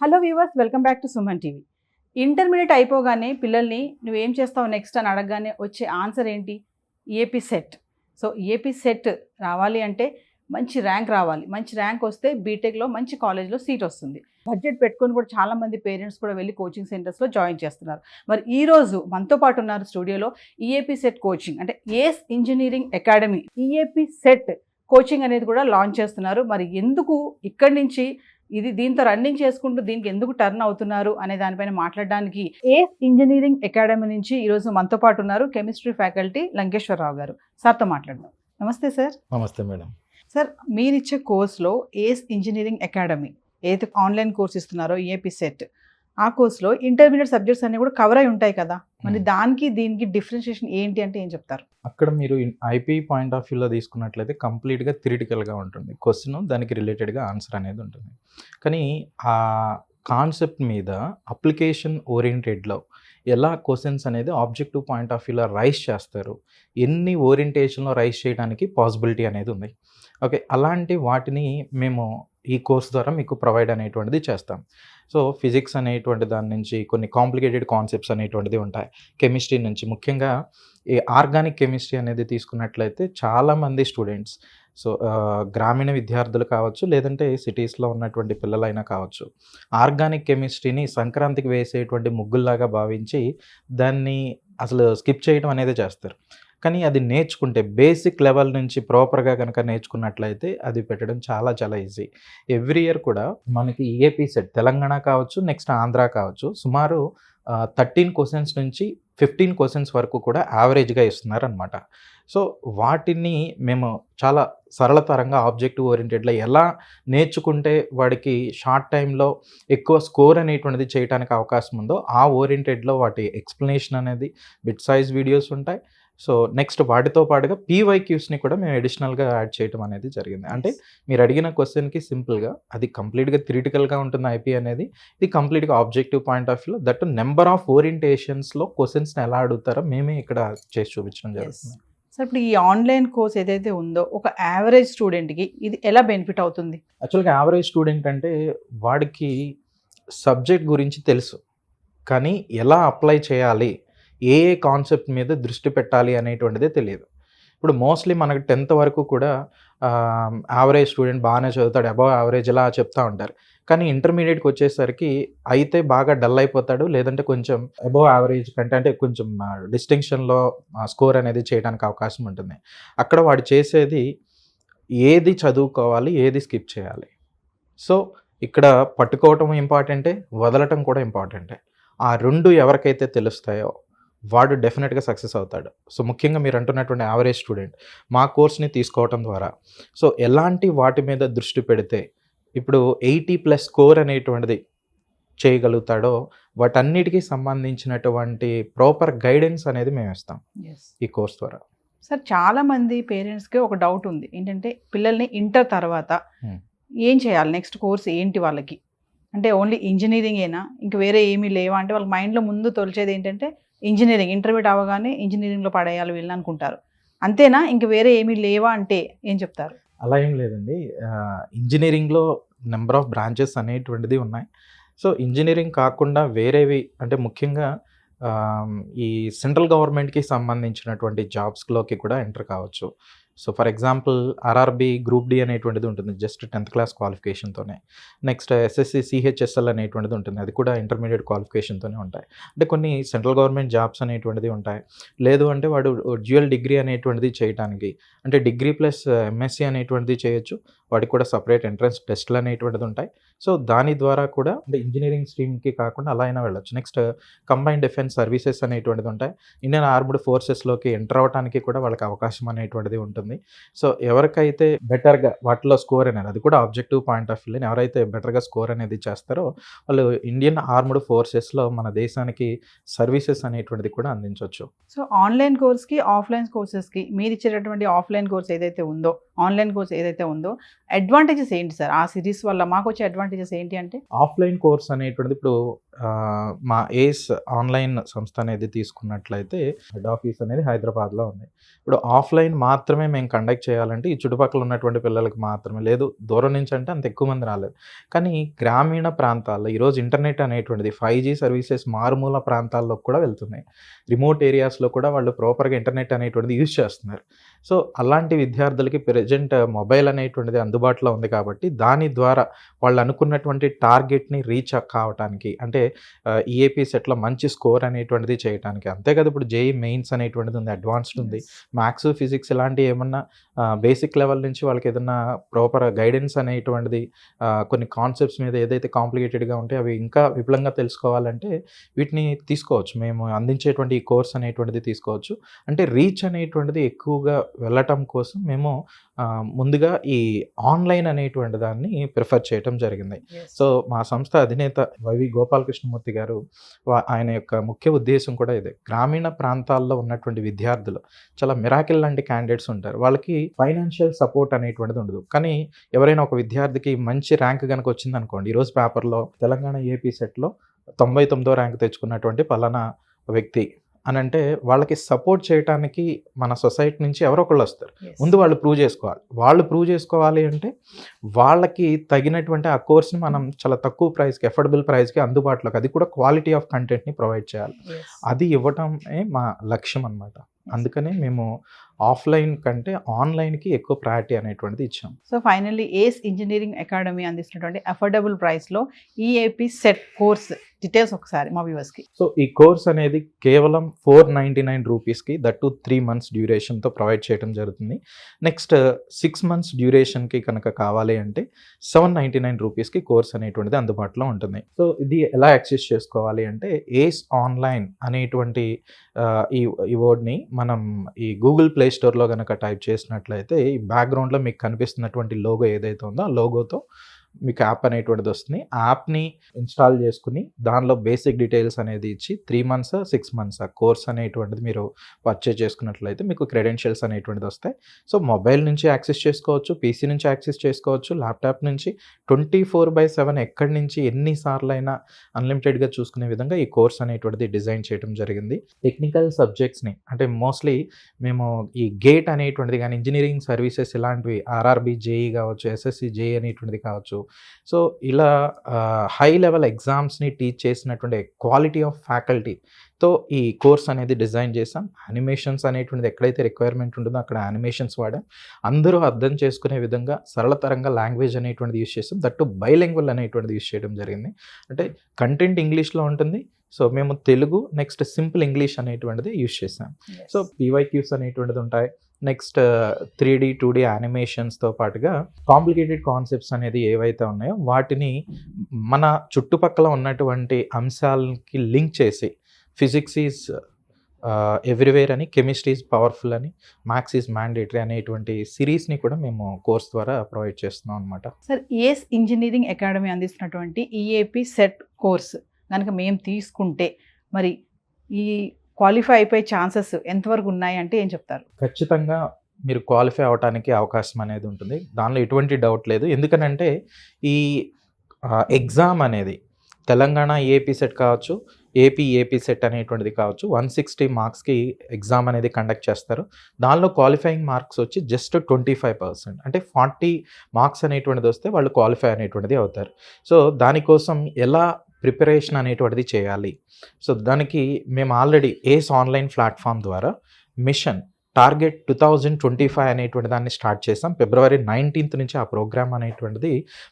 Hello viewers, welcome back to Suman TV. Intermediate అయిపోగానే పిల్లల్ని నువ్వేం చేస్తావు నెక్స్ట్ అని అడగగానే వచ్చే ఆన్సర్ ఏంటి? AP set. So AP set రావాలి అంటే మంచి ర్యాంక్ రావాలి. మంచి ర్యాంక్ వస్తే బీటెక్లో మంచి కాలేజ్లో సీట్ వస్తుంది. బడ్జెట్ పెట్టుకొని కూడా చాలామంది పేరెంట్స్ కూడా వెళ్ళి కోచింగ్ సెంటర్స్లో జాయిన్ చేస్తున్నారు. మరి ఈరోజు మనతో పాటు ఉన్నారు స్టూడియోలో ఈఏపీ సెట్ కోచింగ్ అంటే Ace engineering academy EAP CET coaching అనేది కూడా లాంచ్ చేస్తున్నారు. మరి ఎందుకు ఇక్కడి నుంచి దీంతో రన్నింగ్ చేసుకుంటూ దీనికి ఎందుకు టర్న్ అవుతున్నారు అనే దానిపైన మాట్లాడడానికి ఏస్ ఇంజనీరింగ్ అకాడమీ నుంచి ఈరోజు మనతో పాటు ఉన్నారు కెమిస్ట్రీ ఫ్యాకల్టీ లంకేశ్వరరావు గారు. సార్తో మాట్లాడదాం. నమస్తే సార్. నమస్తే మేడం. సార్, మీరిచ్చే కోర్సులో ఏస్ ఇంజనీరింగ్ అకాడమీ ఏదైతే ఆన్లైన్ కోర్స్ ఇస్తున్నారో ఈఏపీ సెట్, ఆ కోర్సులో ఇంటర్మీడియట్ సబ్జెక్ట్స్ అన్ని కూడా కవర్ అయి ఉంటాయి కదా, మరి దానికి దీనికి డిఫరెన్షియేషన్ ఏంటి అంటే ఏం చెప్తారు? అక్కడ మీరు ఐపీ పాయింట్ ఆఫ్ వ్యూలో తీసుకున్నట్లయితే కంప్లీట్గా థియరిటికల్గా ఉంటుంది క్వశ్చన్, దానికి రిలేటెడ్గా ఆన్సర్ అనేది ఉంటుంది. కానీ ఆ కాన్సెప్ట్ మీద అప్లికేషన్ ఓరియంటెడ్లో ఎలా క్వశ్చన్స్ అనేది ఆబ్జెక్టివ్ పాయింట్ ఆఫ్ వ్యూలో రైజ్ చేస్తారు, ఎన్ని ఓరియంటేషన్లో రైజ్ చేయడానికి పాసిబిలిటీ అనేది ఉంది. ఓకే, అలాంటి వాటిని మేము ఈ కోర్స్ ద్వారా మీకు ప్రొవైడ్ అనేటువంటిది చేస్తాం. సో ఫిజిక్స్ అనేటువంటి దాని నుంచి కొన్ని కాంప్లికేటెడ్ కాన్సెప్ట్స్ అనేటువంటిది ఉంటాయి. కెమిస్ట్రీ నుంచి ముఖ్యంగా ఈ ఆర్గానిక్ కెమిస్ట్రీ అనేది తీసుకున్నట్లయితే చాలామంది స్టూడెంట్స్, సో గ్రామీణ విద్యార్థులు కావచ్చు, లేదంటే సిటీస్లో ఉన్నటువంటి పిల్లలైనా కావచ్చు, ఆర్గానిక్ కెమిస్ట్రీని సంక్రాంతికి వేసేటువంటి ముగ్గుల్లాగా భావించి దాన్ని అసలు స్కిప్ చేయడం అనేది చేస్తారు. కానీ అది నేర్చుకుంటే బేసిక్ లెవెల్ నుంచి ప్రాపర్గా కనుక నేర్చుకున్నట్లయితే అది పెట్టడం చాలా చాలా ఈజీ. ఎవ్రీ ఇయర్ కూడా మనకి ఈఏపీ సెట్ తెలంగాణ కావచ్చు, నెక్స్ట్ ఆంధ్ర కావచ్చు, సుమారు 13 క్వశ్చన్స్ నుంచి 15 క్వశ్చన్స్ వరకు కూడా యావరేజ్గా ఇస్తున్నారు అనమాట. సో వాటిని మేము చాలా సరళతరంగా ఆబ్జెక్టివ్ ఓరియంటెడ్లో ఎలా నేర్చుకుంటే వాడికి షార్ట్ టైంలో ఎక్కువ స్కోర్ అనేటువంటిది చేయడానికి అవకాశం ఉందో ఆ ఓరియంటెడ్లో వాటి ఎక్స్ప్లెనేషన్ అనేది బిట్ సైజ్ వీడియోస్ ఉంటాయి. సో నెక్స్ట్ వాటితో పాటుగా పీవైక్యూస్ని కూడా మేము అడిషనల్గా యాడ్ చేయడం అనేది జరిగింది. అంటే మీరు అడిగిన క్వశ్చన్కి సింపుల్గా అది కంప్లీట్గా థియరిటికల్గా ఉంటుంది ఐపీ అనేది, ఇది కంప్లీట్గా ఆబ్జెక్టివ్ పాయింట్ ఆఫ్ వ్యూలో దట్ నెంబర్ ఆఫ్ ఓరియంటేషన్స్లో క్వశ్చన్స్ని ఎలా అడుగుతారో మేమే ఇక్కడ చేసి చూపించడం జరుగుతుంది. సార్, ఇప్పుడు ఈ ఆన్లైన్ కోర్స్ ఏదైతే ఉందో ఒక యావరేజ్ స్టూడెంట్కి ఇది ఎలా బెనిఫిట్ అవుతుంది? యాక్చువల్గా యావరేజ్ స్టూడెంట్ అంటే వాడికి సబ్జెక్ట్ గురించి తెలుసు, కానీ ఎలా అప్లై చేయాలి, ఏ ఏ కాన్సెప్ట్ మీద దృష్టి పెట్టాలి అనేటువంటిదే తెలియదు. ఇప్పుడు మోస్ట్లీ మనకు 10th వరకు కూడా యావరేజ్ స్టూడెంట్ బాగానే చదువుతాడు, అబవ్ యావరేజ్ ఇలా చెప్తూ ఉంటారు. కానీ ఇంటర్మీడియట్కి వచ్చేసరికి అయితే బాగా డల్ అయిపోతాడు, లేదంటే కొంచెం అబవ్ యావరేజ్ కంటే అంటే కొంచెం డిస్టింక్షన్లో స్కోర్ అనేది చేయడానికి అవకాశం ఉంటుంది. అక్కడ వాడు చేసేది ఏది చదువుకోవాలి, ఏది స్కిప్ చేయాలి. సో ఇక్కడ పట్టుకోవటం ఇంపార్టెంటే, వదలటం కూడా ఇంపార్టెంటే. ఆ రెండు ఎవరికైతే తెలుస్తాయో వాడు డెఫినెట్గా సక్సెస్ అవుతాడు. సో ముఖ్యంగా మీరు అంటున్నటువంటి యావరేజ్ స్టూడెంట్ మా కోర్స్ని తీసుకోవటం ద్వారా సో ఎలాంటి వాటి మీద దృష్టి పెడితే ఇప్పుడు 80+ స్కోర్ అనేటువంటిది చేయగలుగుతాడో వాటన్నిటికీ సంబంధించినటువంటి ప్రాపర్ గైడెన్స్ అనేది మేము ఇస్తాం ఈ కోర్స్ ద్వారా. సార్, చాలామంది పేరెంట్స్కి ఒక డౌట్ ఉంది, ఏంటంటే పిల్లల్ని ఇంటర్ తర్వాత ఏం చేయాలి, నెక్స్ట్ కోర్స్ ఏంటి వాళ్ళకి, అంటే ఓన్లీ ఇంజనీరింగేనా, ఇంక వేరే ఏమీ లేవా అంటే వాళ్ళ మైండ్లో ముందు తొలిచేది ఏంటంటే ఇంజనీరింగ్, ఇంటర్మీడియట్ అవ్వగానే ఇంజనీరింగ్లో పడేయాలి వీళ్ళని అనుకుంటారు. అంతేనా, ఇంక వేరే ఏమీ లేవా అంటే ఏం చెప్తారు? అలా ఏం లేదండి. ఇంజనీరింగ్లో నెంబర్ ఆఫ్ బ్రాంచెస్ అనేటువంటిది ఉన్నాయి. సో ఇంజనీరింగ్ కాకుండా వేరేవి అంటే ముఖ్యంగా ఈ సెంట్రల్ గవర్నమెంట్కి సంబంధించినటువంటి జాబ్స్లోకి కూడా ఎంటర్ కావచ్చు. So for example RRB group D అనేటువంటిది ఉంటుంది జస్ట్ 10th క్లాస్ క్వాలిఫికేషన్తోనే. నెక్స్ట్ ఎస్ఎస్సి సిహెచ్ఎస్ఎల్ అనేటువంటిది ఉంటుంది, అది కూడా ఇంటర్మీడియట్ క్వాలిఫికేషన్తోనే ఉంటాయి. అంటే కొన్ని సెంట్రల్ గవర్నమెంట్ జాబ్స్ అనేటువంటిది ఉంటాయి. లేదు అంటే వాడు డ్యూయల్ డిగ్రీ అనేటువంటిది చేయడానికి అంటే డిగ్రీ ప్లస్ ఎంఎస్సి అనేటువంటిది చేయొచ్చు, వాటికి కూడా సపరేట్ ఎంట్రన్స్ టెస్ట్లు అనేటువంటిది ఉంటాయి. సో దాని ద్వారా కూడా అంటే ఇంజనీరింగ్ స్ట్రీమ్కి కాకుండా అలా అయినా వెళ్ళొచ్చు. నెక్స్ట్ కంబైన్డ్ డిఫెన్స్ సర్వీసెస్ అనేటువంటిది ఉంటాయి. ఇండియన్ ఆర్మ్డ్ ఫోర్సెస్లోకి ఎంటర్ అవ్వడానికి కూడా వాళ్ళకి అవకాశం అనేటువంటిది ఉంటుంది. సో ఎవరికైతే బెటర్గా వాటిలో స్కోర్ అనేది, అది కూడా ఆబ్జెక్టివ్ పాయింట్ ఆఫ్ వ్యూలో ఎవరైతే బెటర్గా స్కోర్ అనేది చేస్తారో వాళ్ళు ఇండియన్ ఆర్మ్డ్ ఫోర్సెస్లో మన దేశానికి సర్వీసెస్ అనేటువంటిది కూడా అందించవచ్చు. సో ఆన్లైన్ కోర్స్కి ఆఫ్లైన్ కోర్సెస్కి మీరు ఇచ్చేటటువంటి ఆఫ్లైన్ కోర్స్ ఏదైతే ఉందో, ఆన్లైన్ కోర్స్ ఏదైతే ఉందో అడ్వాంటేజెస్ ఏంటి సార్? ఆ సిరీస్ వల్ల మాకు వచ్చే అడ్వాంటేజెస్ ఏంటి అంటే ఆఫ్లైన్ కోర్స్ అనేటువంటిది ఇప్పుడు మా ఏస్ ఆన్లైన్ సంస్థ అనేది తీసుకున్నట్లయితే హెడ్ ఆఫీస్ అనేది హైదరాబాద్లో ఉంది. ఇప్పుడు ఆఫ్లైన్ మాత్రమే మేము కండక్ట్ చేయాలంటే ఈ చుట్టుపక్కల ఉన్నటువంటి పిల్లలకి మాత్రమే, లేదు దూరం నుంచి అంటే అంత ఎక్కువ మంది రాలేదు. కానీ గ్రామీణ ప్రాంతాల్లో ఈరోజు ఇంటర్నెట్ అనేటువంటిది 5G సర్వీసెస్ మారుమూల ప్రాంతాల్లో కూడా వెళ్తున్నాయి. రిమోట్ ఏరియాస్లో కూడా వాళ్ళు ప్రాపర్గా ఇంటర్నెట్ అనేటువంటిది యూజ్ చేస్తున్నారు. సో అలాంటి విద్యార్థులకి ప్రెజెంట్ మొబైల్ అనేటువంటిది అందుబాటులో ఉంది కాబట్టి దాని ద్వారా వాళ్ళు అనుకున్నటువంటి టార్గెట్ని రీచ్ కావటానికి, అంటే ఈఏపీ సెట్లో మంచి స్కోర్ అనేటువంటిది చేయడానికి, అంతే కదా ఇప్పుడు జేఈ మెయిన్స్ అనేటువంటిది ఉంది, అడ్వాన్స్డ్ ఉంది, మ్యాథ్స్ ఫిజిక్స్ ఇలాంటివి ఏమన్నా బేసిక్ లెవెల్ నుంచి వాళ్ళకి ఏదన్నా ప్రాపర్ గైడెన్స్ అనేటువంటిది కొన్ని కాన్సెప్ట్స్ మీద ఏదైతే కాంప్లికేటెడ్గా ఉంటే అవి ఇంకా విపులంగా తెలుసుకోవాలంటే వీటిని తీసుకోవచ్చు. మేము అందించేటువంటి ఈ కోర్స్ అనేటువంటిది తీసుకోవచ్చు. అంటే రీచ్ అనేటువంటిది ఎక్కువగా వెళ్ళటం కోసం మేము ముందుగా ఈ ఆన్లైన్ అనేటువంటి దాన్ని ప్రిఫర్ చేయటం జరిగింది. సో మా సంస్థ అధినేత వైవి గోపాలకృష్ణమూర్తి గారు ఆయన యొక్క ముఖ్య ఉద్దేశం కూడా ఇదే. గ్రామీణ ప్రాంతాల్లో ఉన్నటువంటి విద్యార్థులు చాలా మిరాకిల్ లాంటి క్యాండిడేట్స్ ఉంటారు. వాళ్ళకి ఫైనాన్షియల్ సపోర్ట్ అనేటువంటిది ఉండదు. కానీ ఎవరైనా ఒక విద్యార్థికి మంచి ర్యాంక్ కనుక వచ్చింది అనుకోండి, ఈరోజు పేపర్లో తెలంగాణ ఏపీ సెట్లో 99వ ర్యాంక్ తెచ్చుకున్నటువంటి పలానా వ్యక్తి అని అంటే వాళ్ళకి సపోర్ట్ చేయడానికి మన సొసైటీ నుంచి ఎవరో ఒకళ్ళు వస్తారు. ముందు వాళ్ళు ప్రూవ్ చేసుకోవాలి. వాళ్ళు ప్రూవ్ చేసుకోవాలి అంటే వాళ్ళకి తగినటువంటి ఆ కోర్స్ని మనం చాలా తక్కువ ప్రైస్కి, ఎఫోర్డబుల్ ప్రైస్కి అందుబాటులోకి, అది కూడా క్వాలిటీ ఆఫ్ కంటెంట్ని ప్రొవైడ్ చేయాలి. అది ఇవ్వటమే మా లక్ష్యం అన్నమాట. అందుకనే మేము ఆఫ్లైన్ కంటే ఆన్లైన్కి ఎక్కువ ప్రయారిటీ అనేటువంటిది ఇచ్చాం. సో ఫైనల్లీ ఏస్ ఇంజనీరింగ్ అకాడమీ అందిస్తున్నటువంటి అఫోర్డబుల్ ప్రైస్లో ఈఏపీ సెట్ కోర్స్ డీటెయిల్స్ ఒకసారి మా వ్యూవర్స్కి. సో ఈ కోర్స్ అనేది కేవలం 499 రూపీస్కి, దట్టు 3 months డ్యూరేషన్తో ప్రొవైడ్ చేయడం జరుగుతుంది. నెక్స్ట్ 6 months డ్యూరేషన్కి కనుక కావాలి అంటే 799 రూపీస్కి కోర్స్ అనేటువంటిది అందుబాటులో ఉంటుంది. సో ఇది ఎలా యాక్సెస్ చేసుకోవాలి అంటే ఏస్ ఆన్లైన్ అనేటువంటి ఈ వర్డ్ని మనం ఈ గూగుల్ ప్లే స్టోర్లో కనుక టైప్ చేసినట్లయితే ఈ బ్యాక్గ్రౌండ్లో మీకు కనిపిస్తున్నటువంటి లోగో ఏదైతే ఉందో ఆ లోగోతో మీకు యాప్ అనేటువంటిది వస్తుంది. ఆ యాప్ని ఇన్స్టాల్ చేసుకుని దానిలో బేసిక్ డీటెయిల్స్ అనేది ఇచ్చి 3 months 6 months ఆ కోర్స్ అనేటువంటిది మీరు పర్చేజ్ చేసుకున్నట్లయితే మీకు క్రెడెన్షియల్స్ అనేటువంటిది వస్తాయి. సో మొబైల్ నుంచి యాక్సెస్ చేసుకోవచ్చు, పీసీ నుంచి యాక్సెస్ చేసుకోవచ్చు, ల్యాప్టాప్ నుంచి 24/7 ఎక్కడి నుంచి ఎన్నిసార్లు అయినా అన్లిమిటెడ్గా చూసుకునే విధంగా ఈ కోర్స్ అనేటువంటిది డిజైన్ చేయడం జరిగింది. టెక్నికల్ సబ్జెక్ట్స్ని అంటే మోస్ట్లీ మేము ఈ గేట్ అనేటువంటిది కానీ, ఇంజనీరింగ్ సర్వీసెస్ ఇలాంటివి, ఆర్ఆర్బి జేఈ కావచ్చు, ఎస్ఎస్సి జేఈ అనేటువంటిది కావచ్చు, సో ఇలా హై లెవెల్ ఎగ్జామ్స్ని టీచ్ చేసినటువంటి క్వాలిటీ ఆఫ్ ఫ్యాకల్టీతో ఈ కోర్స్ అనేది డిజైన్ చేసాం. యానిమేషన్స్ అనేటువంటిది ఎక్కడైతే రిక్వైర్మెంట్ ఉంటుందో అక్కడ యానిమేషన్స్ వాడాం. అందరూ అర్థం చేసుకునే విధంగా సరళతరంగా లాంగ్వేజ్ అనేటువంటిది యూజ్ చేసాం. దట్టు బైలింగ్వల్ అనేటువంటిది యూజ్ చేయడం జరిగింది. అంటే కంటెంట్ ఇంగ్లీష్లో ఉంటుంది, సో మేము తెలుగు నెక్స్ట్ సింపుల్ ఇంగ్లీష్ అనేటువంటిది యూజ్ చేసాం. సో పీవైక్యూస్ అనేటువంటిది ఉంటాయి. నెక్స్ట్ 3D 2D యానిమేషన్స్తో పాటుగా కాంప్లికేటెడ్ కాన్సెప్ట్స్ అనేది ఏవైతే ఉన్నాయో వాటిని మన చుట్టుపక్కల ఉన్నటువంటి అంశాలకి లింక్ చేసి ఫిజిక్స్ ఈజ్ ఎవ్రీవేర్ అని, కెమిస్ట్రీ ఈజ్ పవర్ఫుల్ అని, మ్యాథ్స్ ఈజ్ మ్యాండేటరీ అనేటువంటి సిరీస్ని కూడా మేము కోర్స్ ద్వారా ప్రొవైడ్ చేస్తున్నాం అనమాట. సార్, ఏస్ ఇంజనీరింగ్ అకాడమీ అందిస్తున్నటువంటి ఈఏపీ సెట్ కోర్స్ కనుక మేము తీసుకుంటే మరి ఈ క్వాలిఫై అయిపోయే ఛాన్సెస్ ఎంతవరకు ఉన్నాయి అంటే ఏం చెప్తారు? ఖచ్చితంగా మీరు క్వాలిఫై అవడానికి అవకాశం అనేది ఉంటుంది, దానిలో ఎటువంటి డౌట్ లేదు. ఎందుకనంటే ఈ ఎగ్జామ్ అనేది తెలంగాణ ఏపీ సెట్ కావచ్చు, ఏపీ సెట్ అనేటువంటిది కావచ్చు, 160 మార్క్స్కి ఎగ్జామ్ అనేది కండక్ట్ చేస్తారు. దానిలో క్వాలిఫైయింగ్ మార్క్స్ వచ్చి జస్ట్ 25%, అంటే 40 మార్క్స్ అనేటువంటిది వస్తే వాళ్ళు క్వాలిఫై అనేటువంటిది అవుతారు. సో దానికోసం ఎలా ప్రిపరేషన్ అనేటువంటిది చేయాలి? సో దానికి మేము ఆల్రెడీ ఏస్ ఆన్లైన్ ప్లాట్ఫామ్ ద్వారా మిషన్ టార్గెట్ 2025 అనేటువంటి దాన్ని స్టార్ట్ చేసాం. February 19th నుంచి ఆ ప్రోగ్రామ్ అనేటువంటిది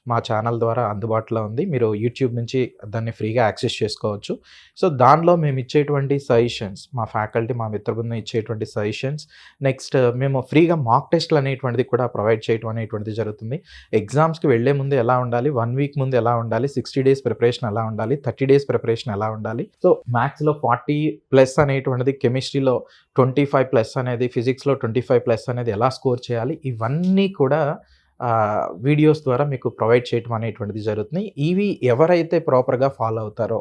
మా ఛానల్ ద్వారా అందుబాటులో ఉంది. మీరు యూట్యూబ్ నుంచి దాన్ని ఫ్రీగా యాక్సెస్ చేసుకోవచ్చు. సో దానిలో మేము ఇచ్చేటువంటి సజెషన్స్, మా ఫ్యాకల్టీ, మా మిత్రబృందం ఇచ్చేటువంటి సజెషన్స్, నెక్స్ట్ మేము ఫ్రీగా మాక్ టెస్ట్లు అనేటువంటిది కూడా ప్రొవైడ్ చేయడం అనేటువంటిది జరుగుతుంది. ఎగ్జామ్స్కి వెళ్లే ముందు ఎలా ఉండాలి, 1 week ముందు ఎలా ఉండాలి, 60 days ప్రిపరేషన్ ఎలా ఉండాలి, 30 days ప్రిపరేషన్ ఎలా ఉండాలి, సో మ్యాథ్స్లో 40+ అనేటువంటిది, కెమిస్ట్రీలో 25+ అనేది, ఫిజిక్స్లో 25+ అనేది ఎలా స్కోర్ చేయాలి, ఇవన్నీ కూడా వీడియోస్ ద్వారా మీకు ప్రొవైడ్ చేయడం అనేటువంటిది జరుగుతుంది. ఇవి ఎవరైతే ప్రాపర్గా ఫాలో అవుతారో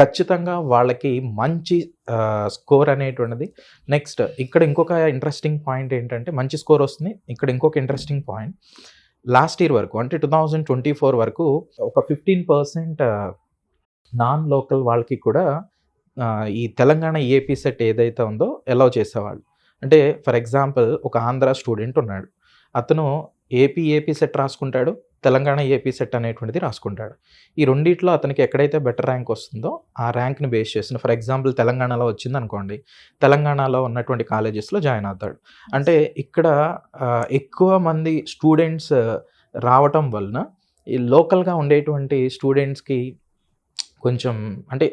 ఖచ్చితంగా వాళ్ళకి మంచి స్కోర్ అనేటువంటిది. నెక్స్ట్ ఇక్కడ ఇంకొక ఇంట్రెస్టింగ్ పాయింట్ ఏంటంటే, మంచి స్కోర్ వస్తుంది. ఇక్కడ ఇంకొక ఇంట్రెస్టింగ్ పాయింట్, లాస్ట్ ఇయర్ వరకు అంటే 2024 వరకు ఒక 15% నాన్ లోకల్ వాళ్ళకి కూడా ఈ తెలంగాణ ఏపీ సెట్ ఏదైతే ఉందో అలౌ చేసేవాళ్ళు. అంటే ఫర్ ఎగ్జాంపుల్ ఒక ఆంధ్ర స్టూడెంట్ ఉన్నాడు, అతను ఏపీ సెట్ రాసుకుంటాడు, తెలంగాణ ఏపీ సెట్ అనేటువంటిది రాసుకుంటాడు. ఈ రెండిట్లో అతనికి ఎక్కడైతే బెటర్ ర్యాంక్ వస్తుందో ఆ ర్యాంక్ని బేస్ చేసిన, ఫర్ ఎగ్జాంపుల్ తెలంగాణలో వచ్చిందనుకోండి, తెలంగాణలో ఉన్నటువంటి కాలేజెస్లో జాయిన్ అవుతాడు. అంటే ఇక్కడ ఎక్కువ మంది స్టూడెంట్స్ రావటం వలన ఈ లోకల్గా ఉండేటువంటి స్టూడెంట్స్కి కొంచెం అంటే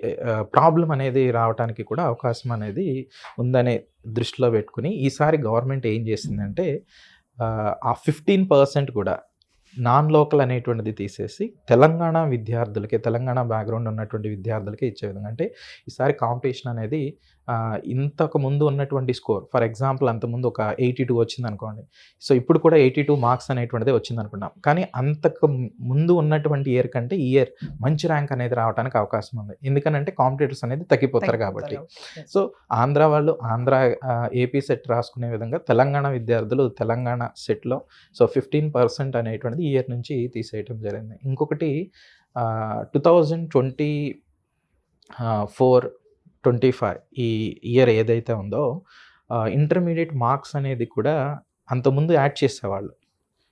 ప్రాబ్లం అనేది రావడానికి కూడా అవకాశం అనేది ఉందనే దృష్టిలో పెట్టుకుని ఈసారి గవర్నమెంట్ ఏం చేసిందంటే ఆ 15% కూడా నాన్ లోకల్ అనేటువంటిది తీసేసి తెలంగాణ విద్యార్థులకి, తెలంగాణ బ్యాక్గ్రౌండ్ ఉన్నటువంటి విద్యార్థులకి ఇచ్చే విధంగా. అంటే ఈసారి కాంపిటీషన్ అనేది ఇంతకు ముందు ఉన్నటువంటి స్కోర్, ఫర్ ఎగ్జాంపుల్ అంతకుముందు ఒక 82 వచ్చింది అనుకోండి, సో ఇప్పుడు కూడా 82 మార్క్స్ అనేటువంటిది వచ్చింది అనుకున్నాం. కానీ అంతకు ముందు ఉన్నటువంటి ఇయర్ కంటే ఈ ఇయర్ మంచి ర్యాంక్ అనేది రావడానికి అవకాశం ఉంది. ఎందుకనంటే కాంపిటేటర్స్ అనేది తగ్గిపోతారు కాబట్టి. సో ఆంధ్ర వాళ్ళు ఆంధ్ర ఏపీ సెట్ రాసుకునే విధంగా తెలంగాణ విద్యార్థులు తెలంగాణ సెట్లో సో 15% అనేటువంటిది ఈ ఇయర్ నుంచి తీసేయటం జరిగింది. ఇంకొకటి 2024-25 ఈ ఇయర్ ఏదైతే ఉందో ఇంటర్మీడియట్ మార్క్స్ అనేది కూడా అంతకుముందు యాడ్ చేసేవాళ్ళు.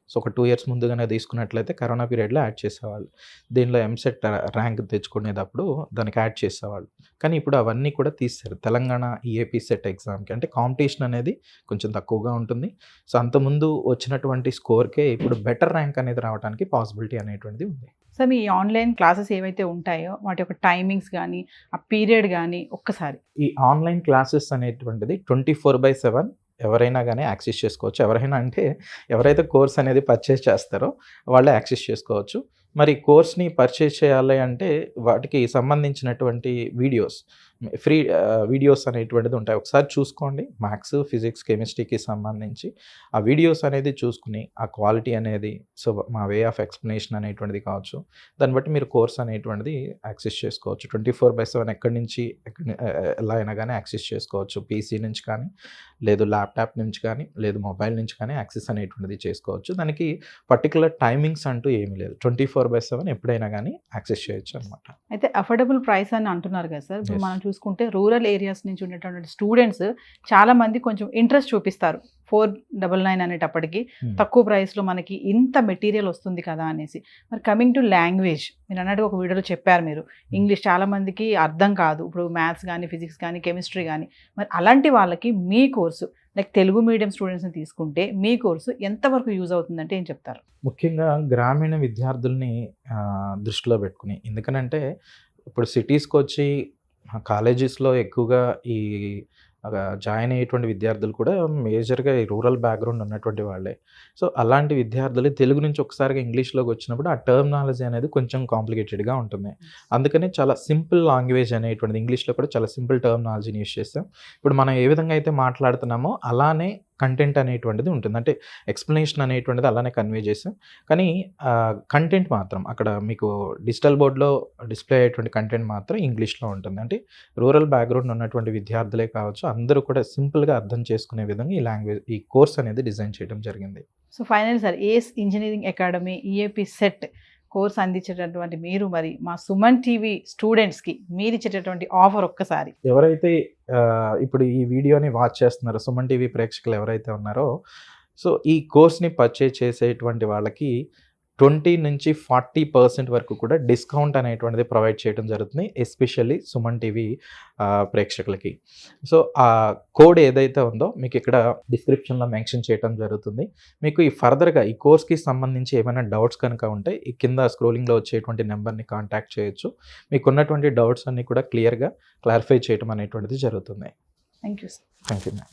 సో ఒక 2 years ముందుగానే తీసుకున్నట్లయితే కరోనా పీరియడ్లో యాడ్ చేసేవాళ్ళు. దీనిలో ఎంసెట్ ర్యాంక్ తెచ్చుకునేటప్పుడు దానికి యాడ్ చేసేవాళ్ళు. కానీ ఇప్పుడు అవన్నీ కూడా తీశారు తెలంగాణ ఏపీ సెట్ ఎగ్జామ్కి. అంటే కాంపిటీషన్ అనేది కొంచెం తక్కువగా ఉంటుంది. సో అంతకుముందు వచ్చినటువంటి స్కోర్కే ఇప్పుడు బెటర్ ర్యాంక్ అనేది రావడానికి పాసిబిలిటీ అనేటువంటిది ఉంది. సో మీ ఆన్లైన్ క్లాసెస్ ఏవైతే ఉంటాయో వాటి యొక్క టైమింగ్స్ కానీ ఆ పీరియడ్ కానీ ఒక్కసారి. ఈ ఆన్లైన్ క్లాసెస్ అనేటువంటిది 24/7 ఎవరైనా కానీ యాక్సెస్ చేసుకోవచ్చు. ఎవరైనా అంటే ఎవరైతే కోర్స్ అనేది పర్చేస్ చేస్తారో వాళ్ళే యాక్సెస్ చేసుకోవచ్చు. మరి కోర్స్ని పర్చేస్ చేయాలి అంటే వాటికి సంబంధించినటువంటి ఫ్రీ వీడియోస్ అనేటువంటిది ఉంటాయి. ఒకసారి చూసుకోండి. మ్యాథ్స్, ఫిజిక్స్, కెమిస్ట్రీకి సంబంధించి ఆ వీడియోస్ అనేది చూసుకుని ఆ క్వాలిటీ అనేది, సో మా వే ఆఫ్ ఎక్స్ప్లెనేషన్ అనేటువంటిది కావచ్చు, దాన్ని బట్టి మీరు కోర్స్ అనేటువంటిది యాక్సెస్ చేసుకోవచ్చు. 24/7 ఎక్కడి నుంచి ఎలా అయినా కానీ యాక్సెస్ చేసుకోవచ్చు. పీసీ నుంచి కానీ, లేదు ల్యాప్టాప్ నుంచి కానీ, లేదు మొబైల్ నుంచి కానీ యాక్సెస్ అనేటువంటిది చేసుకోవచ్చు. దానికి పర్టికులర్ టైమింగ్స్ అంటూ ఏమీ లేదు. 24/7 ఎప్పుడైనా కానీ యాక్సెస్ చేయొచ్చు అనమాట. అయితే అఫోర్డబుల్ ప్రైస్ అని అంటున్నారు కదా సార్. ఇప్పుడు మనం చూసుకుంటే రూరల్ ఏరియాస్ నుంచి ఉండేటువంటి స్టూడెంట్స్ చాలా మంది కొంచెం ఇంట్రెస్ట్ చూపిస్తారు 499 అనేటప్పటికి తక్కువ ప్రైస్లో మనకి ఇంత మెటీరియల్ వస్తుంది కదా అనేసి. మరి కమింగ్ టు లాంగ్వేజ్, మీరు అన్నట్టు ఒక వీడియోలో చెప్పారు మీరు, ఇంగ్లీష్ చాలా మందికి అర్థం కాదు. ఇప్పుడు మ్యాథ్స్ కానీ, ఫిజిక్స్ కానీ, కెమిస్ట్రీ కానీ, మరి అలాంటి వాళ్ళకి మీ కోర్సు లైక్ తెలుగు మీడియం స్టూడెంట్స్ని తీసుకుంటే మీ కోర్సు ఎంతవరకు యూజ్ అవుతుందంటే ఏం చెప్తారు? ముఖ్యంగా గ్రామీణ విద్యార్థుల్ని దృష్టిలో పెట్టుకుని, ఎందుకనంటే ఇప్పుడు సిటీస్కి వచ్చి కాలేజెస్లో ఎక్కువగా ఈ జాయిన్ అయ్యేటువంటి విద్యార్థులు కూడా మేజర్గా ఈ రూరల్ బ్యాక్గ్రౌండ్ ఉన్నటువంటి వాళ్ళే. సో అలాంటి విద్యార్థులు తెలుగు నుంచి ఒకసారిగా ఇంగ్లీష్లోకి వచ్చినప్పుడు ఆ టర్మినాలజీ అనేది కొంచెం కాంప్లికేటెడ్గా ఉంటుంది. అందుకని చాలా సింపుల్ లాంగ్వేజ్ అనేటువంటిది, ఇంగ్లీష్లో కూడా చాలా సింపుల్ టర్మినాలజీని యూస్ చేస్తాం. ఇప్పుడు మనం ఏ విధంగా అయితే మాట్లాడుతున్నామో అలానే కంటెంట్ అనేటువంటిది ఉంటుంది. అంటే ఎక్స్ప్లెనేషన్ అనేటువంటిది అలానే కన్వే చేసాం. కానీ కంటెంట్ మాత్రం అక్కడ మీకు డిజిటల్ బోర్డ్లో డిస్ప్లే అయ్యేటువంటి కంటెంట్ మాత్రం ఇంగ్లీష్లో ఉంటుంది. అంటే రూరల్ బ్యాక్గ్రౌండ్ ఉన్నటువంటి విద్యార్థులే కావచ్చు, అందరూ కూడా సింపుల్గా అర్థం చేసుకునే విధంగా ఈ కోర్స్ అనేది డిజైన్ చేయడం జరిగింది. So final sir, Ace engineering academy EAP CET course అందించేటటువంటి మీరు మరి మా సుమన్ టీవీ స్టూడెంట్స్కి మీరు ఇచ్చేటటువంటి ఆఫర్ ఒక్కసారి. ఎవరైతే ఇప్పుడు ఈ వీడియోని వాచ్ చేస్తున్నారో, సుమన్ టీవీ ప్రేక్షకులు ఎవరైతే ఉన్నారో, సో ఈ కోర్స్ని పర్చేజ్ చేసేటువంటి వాళ్ళకి 20-40% వరకు కూడా డిస్కౌంట్ అనేటువంటిది ప్రొవైడ్ చేయడం జరుగుతుంది, ఎస్పెషల్లీ సుమన్ టీవీ ప్రేక్షకులకి. సో ఆ కోడ్ ఏదైతే ఉందో మీకు ఇక్కడ డిస్క్రిప్షన్లో మెన్షన్ చేయడం జరుగుతుంది. మీకు ఈ ఫర్దర్గా ఈ కోర్స్కి సంబంధించి ఏమైనా డౌట్స్ కనుక ఉంటే ఈ కింద స్క్రోలింగ్లో వచ్చేటువంటి నెంబర్ని కాంటాక్ట్ చేయొచ్చు. మీకు ఉన్నటువంటి డౌట్స్ అన్నీ కూడా క్లియర్గా క్లారిఫై చేయడం అనేటువంటిది జరుగుతుంది. Thank you sir. Thank you ma'am.